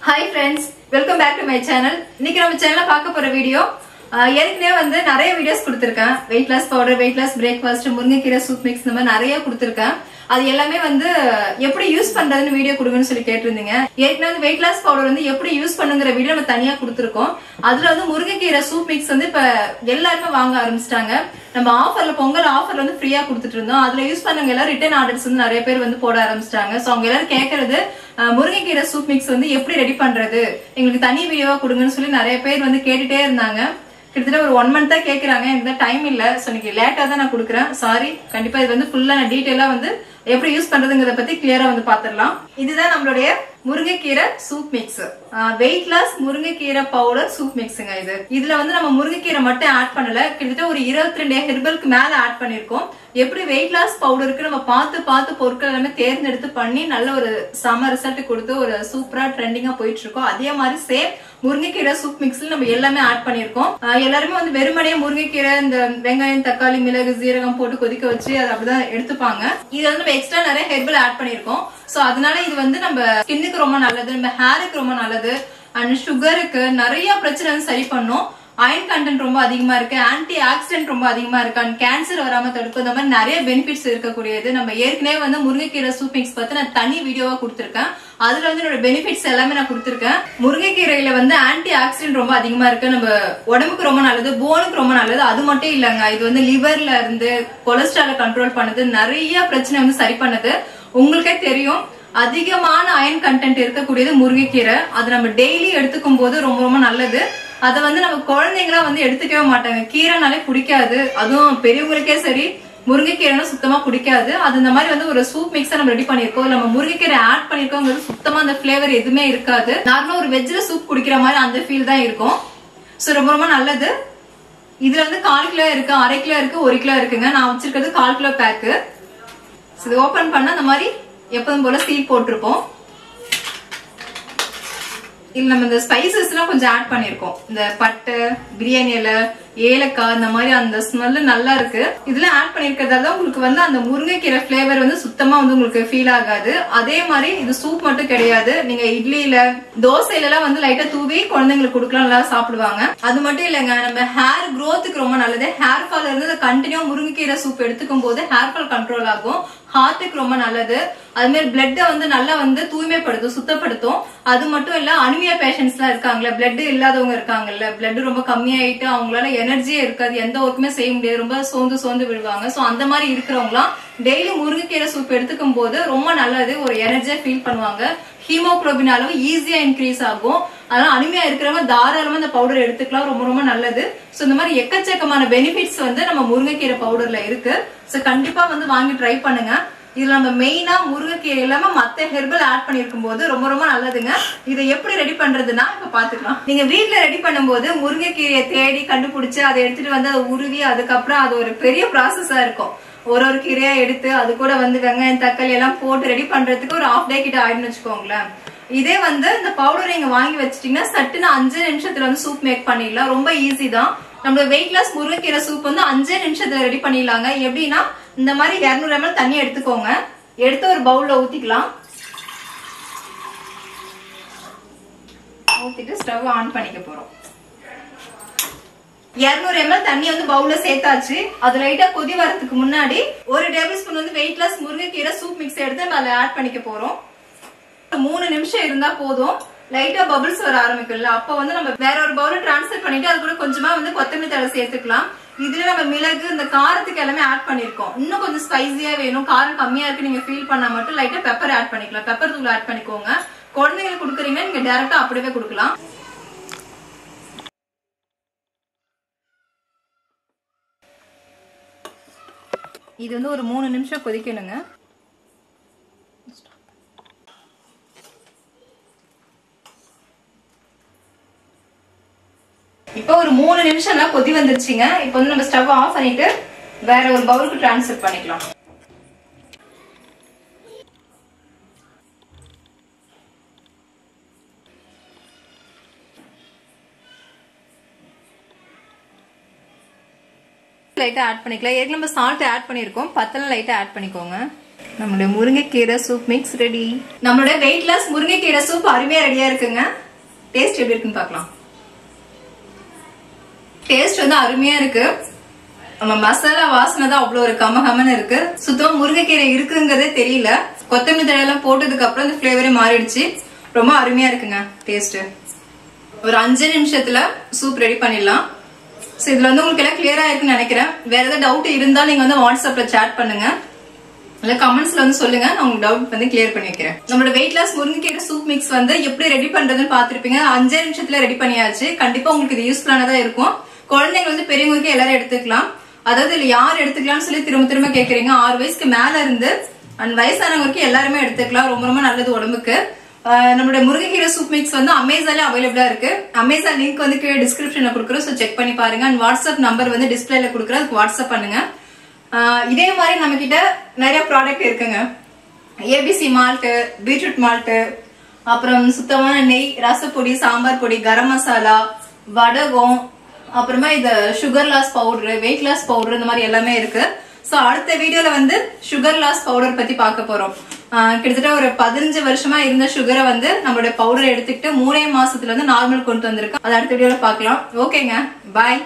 Hi friends, welcome back to my channel. இன்னைக்கு நம்ம சேனல்ல பார்க்க போற வீடியோ ஏற்கனவே வந்து நிறைய வீடியோஸ் கொடுத்திருக்கேன். weight loss powder, weight loss breakfast, முருங்கைக்கீரை soup mix இந்த மாதிரி நிறைய கொடுத்திருக்கேன். அது எல்லாமே வந்து எப்படி யூஸ் பண்றதுன்னு வீடியோ கொடுங்கன்னு சொல்லி கேட்டிருந்தீங்க. ஏற்கனவே வந்து weight loss powder வந்து எப்படி யூஸ் பண்ணுங்கற வீடியோ நம்ம தனியா கொடுத்திருக்கோம். அதுல வந்து முருங்கைக்கீரை soup mix வந்து இப்ப எல்லாரும் வாங்க ஆரம்பிச்சிட்டாங்க. நம்ம ஆஃபர்ல பொங்கல் ஆஃபர்ல வந்து ஃப்ரீயா கொடுத்துட்டு இருந்தோம். அதுல யூஸ் பண்ணவங்க எல்லாம் ரிட்டர்ன் ஆர்டர்ஸ் வந்து நிறைய பேர் வந்து போட ஆரம்பிச்சிட்டாங்க. சோ அவங்க எல்லாரும் கேக்குறது முருங்கைக்கீரை சூப் மிக்ஸ் வந்து எப்படி ரெடி பண்றது, எங்களுக்கு தனி வீடியோவா கொடுங்கன்னு சொல்லி நிறைய பேர் வந்து கேட்டுட்டே இருந்தாங்க. கிட்டத்தட்ட ஒரு 1 month கேக்குறாங்க. எனக்கு டைம் இல்ல, சோ இன்னைக்கு லேட்டா தான் நான் கொடுக்குறேன். சாரி. கண்டிப்பா இது வந்து ஃபுல்லா நான் டீடைலா வந்து எப்படி யூஸ் பண்றதுங்கறத பத்தி கிளியரா வந்து பாத்துடலாம். இதுதான் நம்மளுடைய முருங்கைக்கீரை சூப் மிக்ஸ், வெயிட் லாஸ் முருங்கைக்கீரை பவுடர் சூப் மிக்ஸ்ங்க. இதுல வந்து நம்ம முருங்கைக்கீரை மட்டும் ஆட் பண்ணல, கிட்டத்தட்ட ஒரு 22 ஹெர்பலுக்கு மேல ஆட் பண்ணிருக்கோம். எப்படி வெயிட் லாஸ் பவுடருக்கு நம்ம பார்த்து பொருட்கள் எல்லாமே தேர்ந்தெடுத்து பண்ணி நல்ல ஒரு சம ரிசல்ட் கொடுத்து ஒரு சூப்பரா ட்ரெண்டிங்கா போயிட்டு இருக்கோம். அதே மாதிரி சேம் முருங்கைக்கீரை சூப் மிக்ஸ்ல நம்ம எல்லாமே ஆட் பண்ணிருக்கோம். எல்லாருமே வந்து வெறுமனையே முருங்கைக்கீரை இந்த வெங்காயம் தக்காளி மிளகு சீரகம் போட்டு கொதிக்க வச்சு அதை அப்படிதான் எடுத்துப்பாங்க. இது வந்து நம்ம எக்ஸ்ட்ரா நிறைய ஹெர்பல் ஆட் பண்ணிருக்கோம். சோ அதனால இது வந்து நம்ம ஸ்கின்னுக்கு ரொம்ப நல்லது, நம்ம ஹேருக்கு ரொம்ப நல்லது, அண்ட் சுகருக்கு நிறைய பிரச்சனை வந்து சரி பண்ணும். அயன் கண்டென்ட் ரொம்ப அதிகமா இருக்கு, ஆன்டி ஆக்சிடென்ட் ரொம்ப அதிகமா இருக்கு, அண்ட் கேன்சர் வராம தடுக்கும். இந்த மாதிரி நிறைய பெனிஃபிட்ஸ் இருக்கக்கூடியது. நம்ம ஏற்கனவே வந்து முருங்கைக்கீரை சூப் மிக்ஸ் பத்தி நான் தனி வீடியோவா கொடுத்திருக்கேன். அதுல வந்து என்னோட பெனிஃபிட்ஸ் எல்லாமே நான் கொடுத்திருக்கேன். முருங்கைக்கீரையில வந்து ஆன்டி ஆக்சிடென்ட் ரொம்ப அதிகமா இருக்கு, நம்ம உடம்புக்கு ரொம்ப நல்லது, போனுக்கு ரொம்ப நல்லது. அது மட்டும் இல்லங்க, இது வந்து லிவர்ல இருந்து கொலஸ்ட்ரால கண்ட்ரோல் பண்ணுது, நிறைய பிரச்சனை வந்து சரி பண்ணுது. உங்களுக்கே தெரியும், அதிகமான அயன் கண்டென்ட் இருக்கக்கூடியது முருங்கைக்கீரை. அது நம்ம டெய்லி எடுத்துக்கும் போது ரொம்ப ரொம்ப நல்லது. அதை வந்து நம்ம குழந்தைங்களா வந்து எடுத்துக்கவே மாட்டாங்க, கீரைனாலே பிடிக்காது. அதுவும் பெரியவங்களுக்கே சரி முருங்கைக்கீரைனா சுத்தமா பிடிக்காது. அது இந்த மாதிரி வந்து ஒரு சூப் மிக்ஸா நம்ம ரெடி பண்ணிருக்கோம். நம்ம முருங்கைக்கீரை ஆட் பண்ணிருக்கோம், சுத்தமா அந்த பிளேவர் எதுவுமே இருக்காது. நார்மலா ஒரு வெஜ்ல சூப் குடிக்கிற மாதிரி அந்த ஃபீல் தான் இருக்கும். சோ ரொம்ப ரொம்ப நல்லது. இதுல வந்து 1/4 கிலோ இருக்கு, 1/2 கிலோ இருக்கு, 1 கிலோ இருக்குங்க. நான் வச்சிருக்கிறது 1/4 கிலோ பேக்கு. இது ஓபன் பண்ண அந்த மாதிரி எப்பவும் போல சீல் போட்டிருப்போம். இதுல நம்ம இந்த ஸ்பைசஸ் எல்லாம் கொஞ்சம் ஆட் பண்ணிருக்கோம். இந்த பட்டை, பிரியாணி இலை, ஏலக்காய், இந்த மாதிரி அந்த ஸ்மெல் நல்லா இருக்கு. இதுல ஆட் பண்ணிருக்கிறதால உங்களுக்கு வந்து அந்த முருங்கைக்கீரை பிளேவர் வந்து சுத்தமா வந்து உங்களுக்கு ஃபீல் ஆகாது. அதே மாதிரி இது சூப் மட்டும் கிடையாது, நீங்க இட்லியில தோசையில எல்லாம் வந்து லைட்டா தூவி குழந்தைங்களுக்கு கொடுக்கலாம், நல்லா சாப்பிடுவாங்க. அது மட்டும் இல்லைங்க, நம்ம ஹேர் க்ரோத்துக்கு ரொம்ப நல்லது. ஹேர் ஃபால் இருந்து கண்டினியூ முருங்கைக்கீரை சூப் எடுத்துக்கும் போது ஹேர் ஃபால் கண்ட்ரோல் ஆகும். ஹார்ட்டுக்கு ரொம்ப நல்லது. அது மாதிரி பிளட் வந்து நல்லா வந்து தூய்மைப்படுத்தும், சுத்தப்படுத்தும். அது மட்டும் இல்ல, அனிமியா பேஷண்ட்ஸ் எல்லாம் இருக்காங்கல்ல, பிளட் இல்லாதவங்க இருக்காங்கல்ல, பிளட் ரொம்ப கம்மியாயிட்டு அவங்களால எனர்ஜியே இருக்காது, எந்த ஒர்க்குமே செய்ய முடியாது, ரொம்ப சோர்ந்து விழுவாங்க. சோ அந்த மாதிரி இருக்கிறவங்களாம் டெய்லி முருங்கைக்கீரை சூப் எடுத்துக்கும் போது ரொம்ப நல்லது, ஒரு எனர்ஜியா ஃபீல் பண்ணுவாங்க. ஹீமோகுளோபின் அளவு ஈஸியா இன்க்ரீஸ் ஆகும். அதனால அனிமியா இருக்கிறவங்க தாராளமா இந்த பவுடர் எடுத்துக்கலாம், ரொம்ப ரொம்ப நல்லது. சோ இந்த மாதிரி எக்கச்சக்கமான பெனிஃபிட்ஸ் வந்து நம்ம முருங்கைக்கீரை பவுடர்ல இருக்கு. சோ கண்டிப்பா வந்து வாங்கி ட்ரை பண்ணுங்க. இதுல நம்ம மெயினா முருங்கைக்கீரை இல்லாம மத்த ஹெர்பல் ஆட் பண்ணிருக்கும் போது ரொம்ப ரொம்ப நல்லதுங்க. இதை எப்படி ரெடி பண்றதுன்னா இப்ப பாத்துக்கலாம். நீங்க வீட்டுல ரெடி பண்ணும்போது முருங்கைக்கீரையை தேடி கண்டுபிடிச்சு அதை எடுத்துட்டு வந்து அதை உருவி அதுக்கப்புறம் அது ஒரு பெரிய ப்ராசஸா இருக்கும். ஒரு கீரையா எடுத்து அது கூட வந்து வெங்காயம் தக்காளி எல்லாம் போட்டு ரெடி பண்றதுக்கு ஒரு 1/2 day கிட்ட ஆயிடுன்னு வச்சுக்கோங்களேன். இதே வந்து இந்த பவுடர் நீங்க வாங்கி வச்சிட்டீங்கன்னா சட்டுன்னு 5 நிமிஷத்துல வந்து சூப் மேக் பண்ணிடலாம். ரொம்ப ஈஸி தான். நம்ம வெயிட் லாஸ் முருங்கைக்கீரை சூப் வந்து 5 நிமிஷத்துல ரெடி பண்ணிடலாங்க. எப்படின்னா இந்த மாதிரி 200 ml தண்ணி எடுத்துக்கோங்க. எடுத்து ஒரு பவுல்ல ஊத்திக்கலாம். ஊத்திட்டு ஸ்டவ் ஆன் பண்ணிக்க போறோம். 200 ml தண்ணி வந்து பவுல்ல சேர்த்தாச்சு. அது லைட்டா கொதி வரதுக்கு முன்னாடி 1 டேபிள் ஸ்பூன் வந்து வெயிட் லாஸ் முருங்கைக்கீரை சூப் மிக்ஸ் எடுத்து நம்ம ஆட் பண்ணிக்க போறோம். 3 நிமிஷம் இருந்தா போதும். லைட்டா பபிள்ஸ் வர ஆரம்பிக்கும்ல, அப்ப வந்து நம்ம வேற ஒரு பவுல டிரான்ஸ்ஃபர் பண்ணிட்டு அது கூட கொஞ்சமா வந்து கொத்தமல்லி தழை சேர்த்துக்கலாம். இதுல நம்ம மிளகு இந்த காரத்துக்கு எல்லாமே ஆட் பண்ணிருக்கோம். இன்னும் கொஞ்சம் ஸ்பைசியா வேணும், காரம் கம்மியா இருக்கு நீங்க ஃபீல் பண்ணா மட்டும் லைட்டா பெப்பர் ஆட் பண்ணிக்கலாம். பெப்பர் தூள் ஆட் பண்ணிக்கோங்க. குழந்தைங்களுக்கு கொடுக்குறீங்கன்னா நீங்க டைரக்டா அப்படியே கொடுக்கலாம். இது வந்து ஒரு 3 நிமிஷம் கொதிக்கணுங்க. இப்போ ஒரு 3 நிமிஷம் எல்லாம் கொதி வந்துருச்சுங்க. இப்போ வந்து நம்ம ஸ்டவ் ஆஃப் பண்ணிட்டு வேற ஒரு பவுலுக்கு டிரான்ஸ்ஃபர் பண்ணிக்கலாம். லைட்டா ஆட் பண்ணிக்கலாம். ஏற்கனவே நம்ம சால்ட் ஆட் பண்ணிருக்கோம், பத்தல லைட்டா ஆட் பண்ணிக்கோங்க. நம்மளுடைய முருங்கைக்கீரை சூப் மிக்ஸ் ரெடி. நம்மளுடைய வெயிட் லாஸ் முருங்கைக்கீரை சூப் அருமையா ரெடியா இருக்குங்க. டேஸ்ட் எப்படி இருக்குன்னு பார்க்கலாம். டேஸ்ட் வந்து அருமையா இருக்கு. நம்ம மசாலா வாசனை தான் அவ்வளவு ஒரு கமகமன்னு இருக்கு. சுத்தமா முருங்கைக்கீரை இருக்குங்கிறதே தெரியல. கொத்தமல்லி தழை எல்லாம் போட்டதுக்கு அப்புறம் இந்த பிளேவரே மாறிடுச்சு. ரொம்ப அருமையா இருக்குங்க டேஸ்ட். ஒரு 5 நிமிஷத்துல சூப் ரெடி பண்ணிடலாம். இதுல வந்து உங்களுக்கு எல்லாம் கிளியரா இருக்குன்னு நினைக்கிறேன். வேற ஏதாவது டவுட் இருந்தா நீங்க வந்து வாட்ஸ்அப்ல சாட் பண்ணுங்க, இல்ல கமெண்ட்ஸ்ல வந்து சொல்லுங்க. நான் உங்களுக்கு டவுட் வந்து கிளியர் பண்ணி வைக்கிறேன். நம்மளோட வெயிட் லாஸ் முருங்கைக்கீரை சூப் மிக்ஸ் வந்து எப்படி ரெடி பண்றதுன்னு பாத்திருப்பீங்க. 5 நிமிஷத்துல ரெடி பண்ணியாச்சு. கண்டிப்பா உங்களுக்கு இது யூஸ்ஃபுல்லானதா இருக்கும். குழந்தைங்க வந்து பெரியவங்களுக்கு எல்லாரும் எடுத்துக்கலாம். அதாவது இதுல யார் எடுத்துக்கலாம்னு சொல்லி திரும்ப திரும்ப கேக்குறீங்க. 6 வயசுக்கு மேல இருந்து அண்ட் வயசானவங்களுக்கு எல்லாருமே எடுத்துக்கலாம். ரொம்ப ரொம்ப நல்லது உடம்புக்கு. நம்மளுடைய முருங்கைக்கீரை சூப் மிக்ஸ் வந்து அமேசான்ல அவைலபிளா இருக்கு. அமேசான் லிங்க் வந்து கீழே டிஸ்கிரிப்ஷன்ல கொடுக்குறோம். ஸோ செக் பண்ணி பாருங்க. அண்ட் வாட்ஸ்அப் நம்பர் வந்து டிஸ்பிளேல கொடுக்குறோம். அதுக்கு வாட்ஸ்அப் பண்ணுங்க. இதே மாதிரி நம்ம கிட்ட நிறைய ப்ராடக்ட் இருக்குங்க. ஏபிசி மால்ட், பீட்ரூட் மால்ட், அப்புறம் சுத்தமான நெய், ரசப்பொடி, சாம்பார் பொடி, கரம் மசாலா, வடகம், அப்புறமா இது sugar loss powder, weight loss powder, இந்த மாதிரி எல்லாமே இருக்கு. சோ அடுத்த வீடியோல வந்து சுகர் லாஸ் பவுடர் பத்தி பார்க்க போறோம். கிட்டத்தட்ட ஒரு 15 வருஷமா இருந்த சுகரை வந்து நம்மளுடைய பவுடர் எடுத்துக்கிட்டு 3 மாசத்துல வந்து நார்மல் கொண்டு வந்திருக்கு. அது அடுத்த வீடியோல பார்க்கலாம். ஓகேங்க, பாய்.